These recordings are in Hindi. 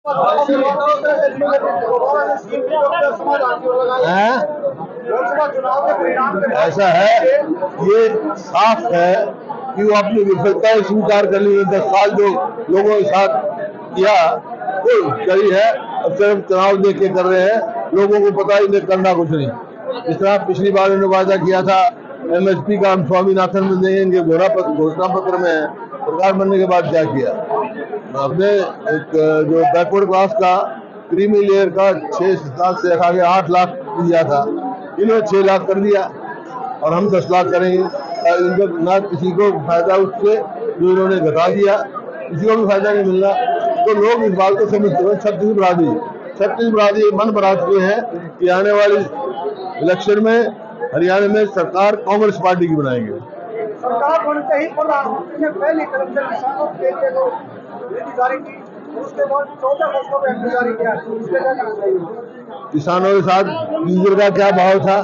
ऐसा है, ये साफ है कि वो अपनी विफलताएं स्वीकार कर ली। 10 साल जो लोगों के साथ किया वो करी है, अब सिर्फ चुनाव देख के कर रहे हैं। लोगों को पता ही नहीं, करना कुछ नहीं। इस तरह पिछली बार उन्होंने वादा किया था MSP का हम स्वामीनाथन में देंगे, घोषणा पत्र में है। सरकार बनने के बाद क्या किया, अपने एक जो बैकवर्ड क्लास का क्रीमी लेयर का 6 लाख से रखा गया 8 लाख दिया था, इन्होंने 6 लाख कर दिया और हम 10 लाख करेंगे। इनको ना किसी को फायदा उससे जो इन्होंने घटा दिया, किसी को भी फायदा नहीं मिल रहा। तो लोग इस बात को समझते हैं। छत्तीस बरादरी मन बना चुके हैं कि आने वाली इलेक्शन में हरियाणा में सरकार कांग्रेस पार्टी की बनाएंगे। सरकार बनते ही प्रधानमंत्री ने पहली कदम से किसानों के लिए जो नीति जारी की, उसके बाद 14 फसलों पे एक्ट जारी किया। किसानों के साथ डीजल का क्या भाव था,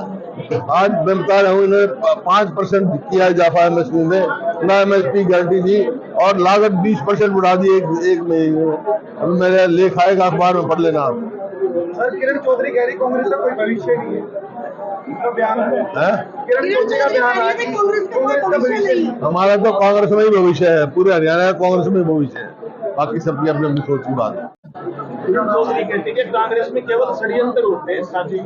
आज मैं बता रहा हूँ, इन्होंने 5% किया इजाफा MSP में, ना MSP गारंटी दी और लागत 20% बढ़ा दी एक महीने में। अभी मेरा लेख आएगा, अखबार में पढ़ लेना आप। सर, किरण चौधरी कह रही कांग्रेस का कोई भविष्य नहीं है, तो बयान है। किरण चौधरी का बयान है कि कांग्रेस का भविष्य नहीं। हमारा तो कांग्रेस में ही भविष्य है, पूरे हरियाणा का कांग्रेस में भविष्य है, बाकी सबकी अपनी अपनी सोच की बात है। किरण चौधरी कहती है कि कांग्रेस में केवल षड्यंत्र होते हैं, साजिश।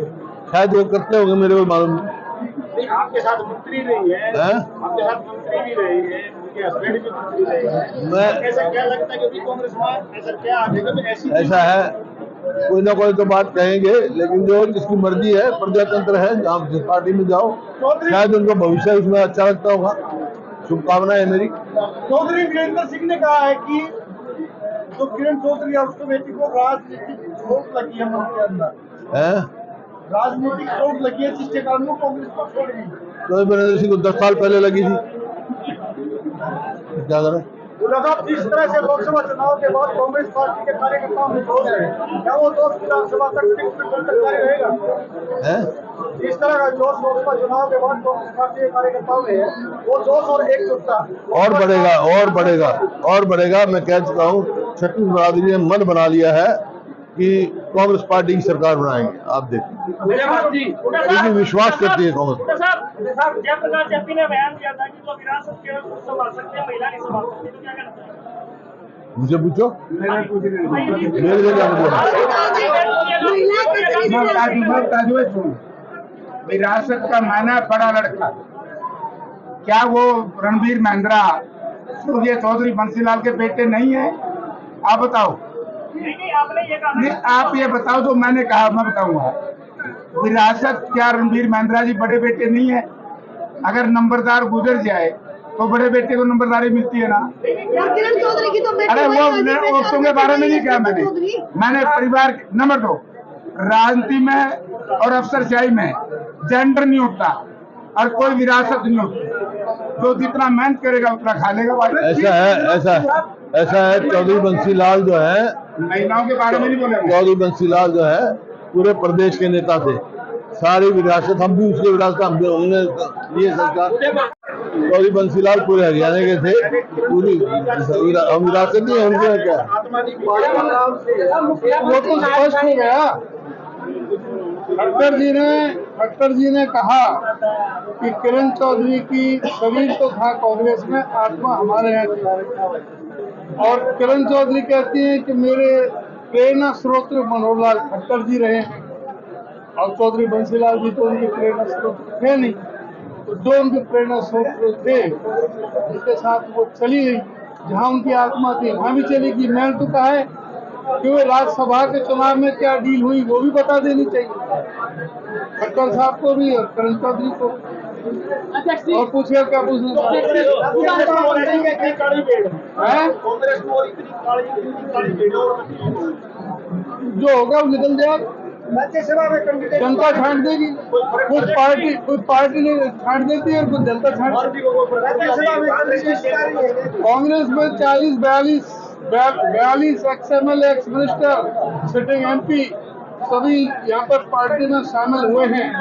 शायद वो करते होंगे, मेरे को मालूम नहीं। आपके साथ मंत्री रही है, आपके साथ मंत्री भी रही है, उनके हस्बैंड भी मंत्री रहे हैं। मैं ऐसा क्या लगता है कि कांग्रेस में ऐसा क्या आ जाएगा? ऐसा है, कोई ना कोई तो बात कहेंगे, लेकिन जो जिसकी मर्जी है, प्रजातंत्र है, आप जिस पार्टी में जाओ, शायद उनको भविष्य उसमें अच्छा लगता होगा। शुभकामनाएं है मेरी। चौधरी वीरेंद्र सिंह ने कहा है कि जो किरण चौधरी है उसको बेटी को राजनीतिक चोट लगी है मन के अंदर, राजनीतिक चोट लगी है, जिसके कारण वो कांग्रेस को छोड़ गई। तो वीरेंद्र सिंह को 10 साल पहले लगी थी, क्या करें? जिस तरह से लोकसभा चुनाव के बाद कांग्रेस पार्टी के कार्यकर्ताओं में जोश है, क्या वो जोश विधानसभा तक जारी रहेगा? जिस तरह का जोश लोकसभा चुनाव के बाद कांग्रेस पार्टी के कार्यकर्ताओं में है, वो जोश और एकजुटता और बढ़ेगा। मैं कह चुका हूँ, छत्तीस बरादरी ने मन बना लिया है कि कांग्रेस पार्टी की सरकार बनाएंगे। आप देखिए, विश्वास करती है कांग्रेस। जयप्रकाश जप्पी ने बयान दिया था कि जो विरासत केवल पुरुष संभाल सकते हैं, महिला नहीं संभाल सकती, तो क्या कहना चाहिए? मुझे पूछो, मेरे लिए विरासत का माना बड़ा लड़का, क्या वो रणबीर महिंद्रा सूर्य चौधरी बंसीलाल के बेटे नहीं है? आप बताओ। नहीं, आप ये बताओ जो मैंने कहा, मैं बताऊंगा। विरासत क्या रणबीर महिंद्रा जी बड़े बेटे नहीं है? अगर नंबरदार गुजर जाए तो बड़े बेटे को नंबरदारी मिलती है ना। अरे वो उसके बारे में नहीं कहा मैंने परिवार। नंबर 2, राजनीति में और अफसरशाही में जेंडर नहीं होता और कोई विरासत नहीं होती। जो जितना मेहनत करेगा उतना खा लेगा। ऐसा है। चौधरी बंसीलाल जो है, महिलाओं के बारे में नहीं बोले। चौधरी बंसीलाल जो है पूरे प्रदेश के नेता थे, सारी विरासत हम भी उसके विरासत हम ये सरकार। चौधरी बंसीलाल पूरे हरियाणा के थे, पूरी हम विरासत नहीं है उनके। क्या वो तो स्पष्ट हो गया। खट्टर जी ने कहा कि किरण चौधरी की शरीर तो था कांग्रेस में, आत्मा हमारे यहाँ थी। और किरण चौधरी कहती हैं कि मेरे प्रेरणा स्रोत मनोहर लाल खट्टर जी रहे हैं, और चौधरी बंसीलाल जी तो उनके प्रेरणा स्रोत थे नहीं। तो जो उनके प्रेरणा स्रोत थे, उनके साथ वो चली गई, जहाँ उनकी आत्मा थी वहाँ भी चलेगी। मैंने तो कहा है कि वो राज्यसभा के चुनाव में क्या डील हुई वो भी बता देनी चाहिए, खट्टर साहब को भी और किरण चौधरी को। और पूछिए क्या पूछना जो होगा वो निकल जाएगा, जनता छांट देगी। कुछ पार्टी ने छांट देती है और कुछ जनता छांट। कांग्रेस में 42 XML ex minister sitting MP सभी यहाँ पर पार्टी में शामिल हुए हैं।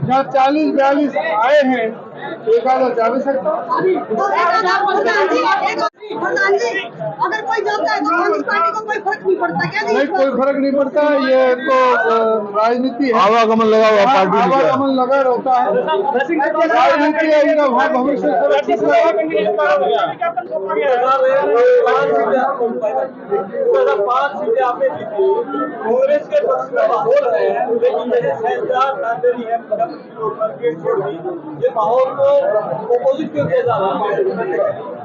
जहाँ 40-42 आए हैं एक आधा जावे सकता प्रधान जी, अगर कोई जाता है तो कांग्रेस पार्टी को कोई फर्क नहीं पड़ता क्या? नहीं, कोई फर्क नहीं पड़ता। ये तो राजनीति है, आवागमन लगा हुआ पार्टी में क्या? आवागमन लगा रहता है, राजनीति है, इनका वहाँ भविष्य सुरक्षित रहेगा। 5 सीटें आपने जीती, कांग्रेस के पक्ष में माहौल है, लेकिन जैसे शहजाद नांदेड़ी है गेट छोड़ दी, ये माहौल को ऑपोजिट क्यों किया जा रहा है?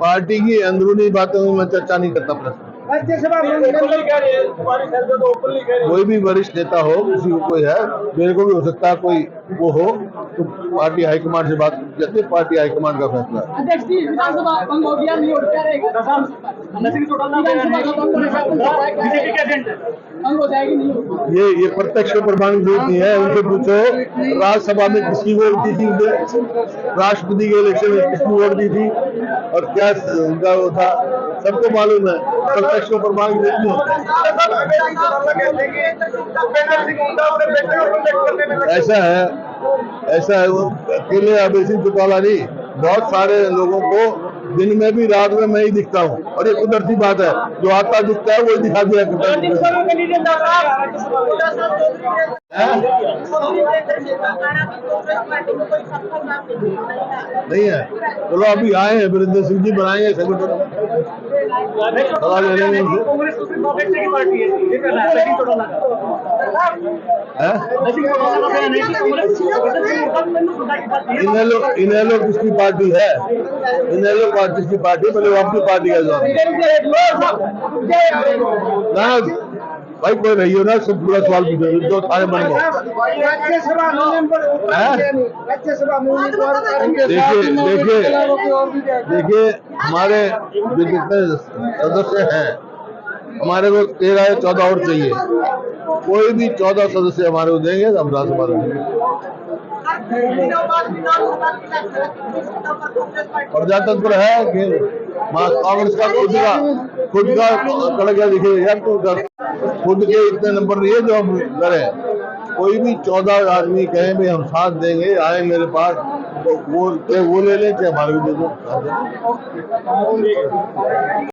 पार्टी की अंदरूनी बातों में मैं चर्चा नहीं करता प्रश्न। कोई भी वरिष्ठ नेता हो, किसी को कोई है, मेरे को भी हो सकता है कोई वो हो, तो पार्टी हाईकमान से बात करती है, पार्टी हाईकमान का फैसला है। अध्यक्ष जी, विधानसभा भंग हो गया, नहीं हो क्या रहेगा? भंग हो जाएगी, नहीं होगी? ये प्रत्यक्ष प्रमाणित नहीं है। उनसे पूछो राज्यसभा में किसकी वोट दी थी, राष्ट्रपति के इलेक्शन में किसकी वोट दी थी और क्या उनका वो था, सबको मालूम है। प्रत्यक्ष को प्रमाणित नहीं होता। ऐसा है वो अकेले अभय सिंह चौटाला नहीं, बहुत सारे लोगों को दिन में भी रात में मैं ही दिखता हूँ, और ये कुदरती बात है, जो आता दिखता है वही दिखा दिया करता नहीं है। चलो अभी आए हैं, वीरेंद्र सिंह जी बनाएंगे संगठन, इनेलो किसकी पार्टी है? इनेलो किसकी पार्टी? पहले वो अपनी पार्टी का जवाब ना भाई, कोई रही हो ना, सब पूरा सवाल पूछो जो थाने मन को। देखिए हमारे जो जितने सदस्य हैं, हमारे को 13 या 14 और चाहिए। कोई भी 14 सदस्य हमारे को देंगे तो हम राज्यसभा देंगे। प्रजातंत्र है कि कांग्रेस का खुद का कड़क दिखे यार, तो खुद के इतने नंबर नहीं है जो हम करें। कोई भी 14 आदमी कहें भाई हम साथ देंगे, आए मेरे पास, तो वो ले लें, चाहे हमारे को दे दो।